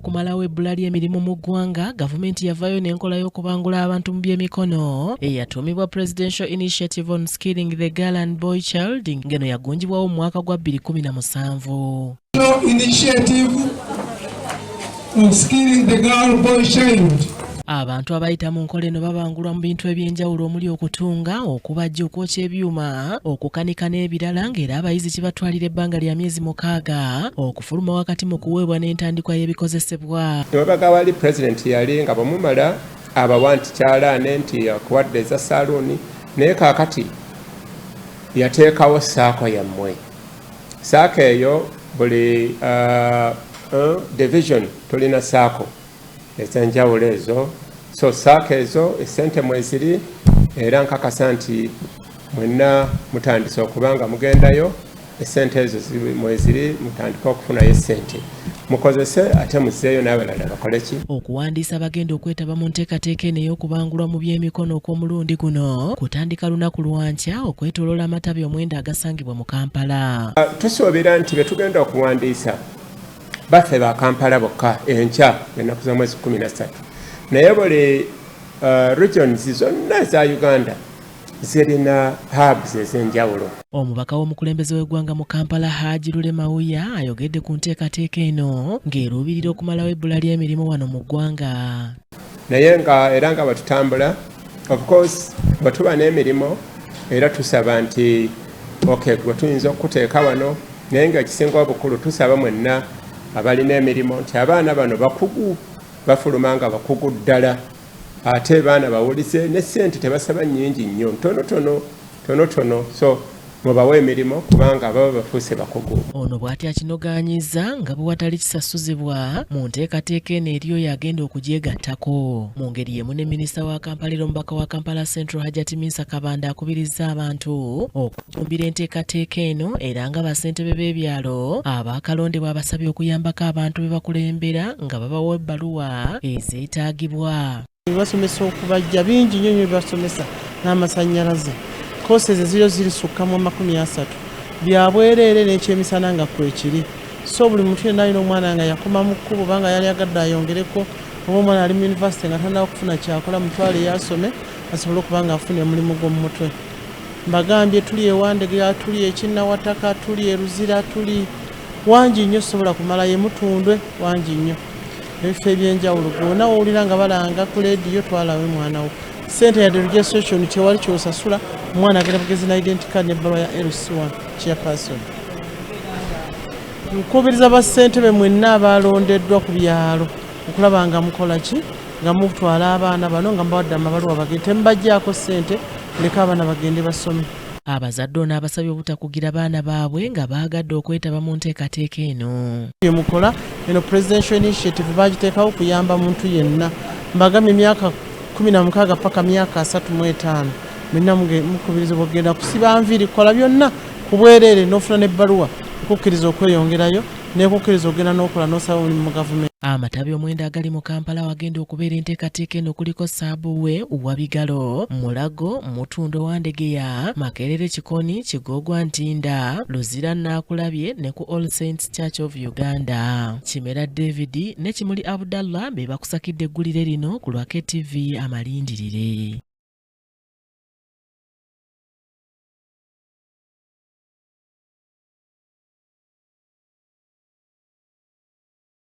okumalawo ebbula ly'emirimu mu ggwanga, gavumenti yavaayo n'enkola y'okubangula abantu mu by'emikono eyatuumibwa Presidential Initiative on Skilling the Girl and Boy Child ng'eno yagunjibwawo mu mwaka gwa 2017. Initiative on Skilling the Girl Boy Child. Abantu abayita mu nkola eno babangulwa mu bintu eby'enjawulo omuli okutunga, okubajja, okwokya ebyuma, okukanika n'ebirala ng'era abayizi kibatwalira ebbanga lya myezi 6 okufuluma wakati mu kuweebwa n'entandikwa y'ebikozesebwa. Nebabaga wali President yali nga bamumala abawa nti kyalaane nti akuwadde eza saluuni naye kaakati yateekawo saako yammwe. Saako eyo buli division tulina saako ez'enjawulo ezo. So saako ezo essente mweziri era nkakasa nti mwenna mutandise okubanga mugendayo essente ezo mweziri mutandika okufunayo essente mukozese ate muzeeyo n'abalala bakole ki. Okuwandiisa bagenda okwetaba mu nteekateeka eno ey'okubangulwa mu by'emikono okw'omulundi guno kutandika lunaku lwankya okwetooloola amatabi omwenda agasangibwa mu Kampala. Tusuubira nti be tugenda okuwandiisa baffe ba Kampala bokka enkya ennaku z'omwezi 13 naye buli regions zonna eza Uganda zirina hubs ez'enjawulo. Omubaka w'omukulembeze w'eggwanga mu Kampala Haji Lule Mawuya ayogedde ku nteekateeka eno ng'eruubirira okumalawo ebbula ly'emirimu wano mu ggwanga. Naye nga era nga batutambula of course batuba n'emirimu era tusaba nti gwe tuyinza okuteeka wano naye nga ekisinga obukulu tusaba mwenna abalina emirimu nti abaana bano bakugu bafuluma nga bakugu ddala ate baana bawulize ne ssente tebasaba nnyingi nnyo tonotono so mubawe emirimu kubanga baba bafuuse bakugu. Ono bw'ati akinogaanyiza nga bwe watali kisasuzibwa mu nteekateeka eno eri oyo agenda okugyegattako. Mu ngeri y'emu ne minisita wa Kampala era omubaka wa Kampala Central Hajati Minsa Kabanda akubiriza abantu okutumbira enteekateeka eno era nga bassentebe b'ebyalo abaakalondebwa abasabye okuyambako abantu be bakulembera nga babawa ebbaluwa ezeetaagibwa. Basomesa okubajja bingi nnyo basomesa n'amasannyalaze. Courses eziro zirisukka mu 30 byabwereere n'ekyemisana nga kwekiri. So buli muntu yenna alina omwana nga yakoma mu kkubo banga yali agadde ayongereko oba omwana ali mu yunivasite nga tannaba kufuna kyakola mutwale yasome asobole okuba nga afuna omulimu gw'omu mutwe. Mbagambye tuli ewandegera, tuli ekinnawataka, tuli eruzira, tuli wangi nnyo sobola kumala ye mutundwe wangi nnyo. Ebifo eby'enjawulo gwonna wowulira nga balanga ku leediyo twalawe mwana wo. Sente ya registration tewali kyosasula omwana agenda bugezi na identity card n'ebbaluwa ya LC1 chairperson. Nkubiriza bassentebe mwenna abalondeddwa ku byalo okulaba nga mukola ki nga mutwala abaana bano nga mbawadde amabaluwa bagende temubaggyako ssente leka abaana bagende basome. Abazadde ono abasabye obutakugira baana baabwe nga baagadde okwetaba mu nteekateeka eno. Mukola eno Presidential Initiative bagiteekawo kuyamba muntu yenna. Mbagambye emyaka 16 paka myaka 35 mwenna mukubirizibwa okugenda kusiba nviiri kukola byonna ku bwereere n'ofuna n'ebbaluwa okukkiriza okweyongerayo n'ekukkiriza okugenda n'okola n'osaba omulimu mu gavumenti. Amatabi omwenda agali mu Kampala wagenda okubeera enteekateeka eno kuliko Saabuwe, Uwabigalo, Mulago, Mutundo Wandegeya, Makerere Kikoni, Kigogwa Ntinda, Luzira Naakulabye ne ku All Saints Church of Uganda. Kimera David ne Kimuli Abdallah be bakusakidde eggulire lino ku lwa KTV Amalindirire.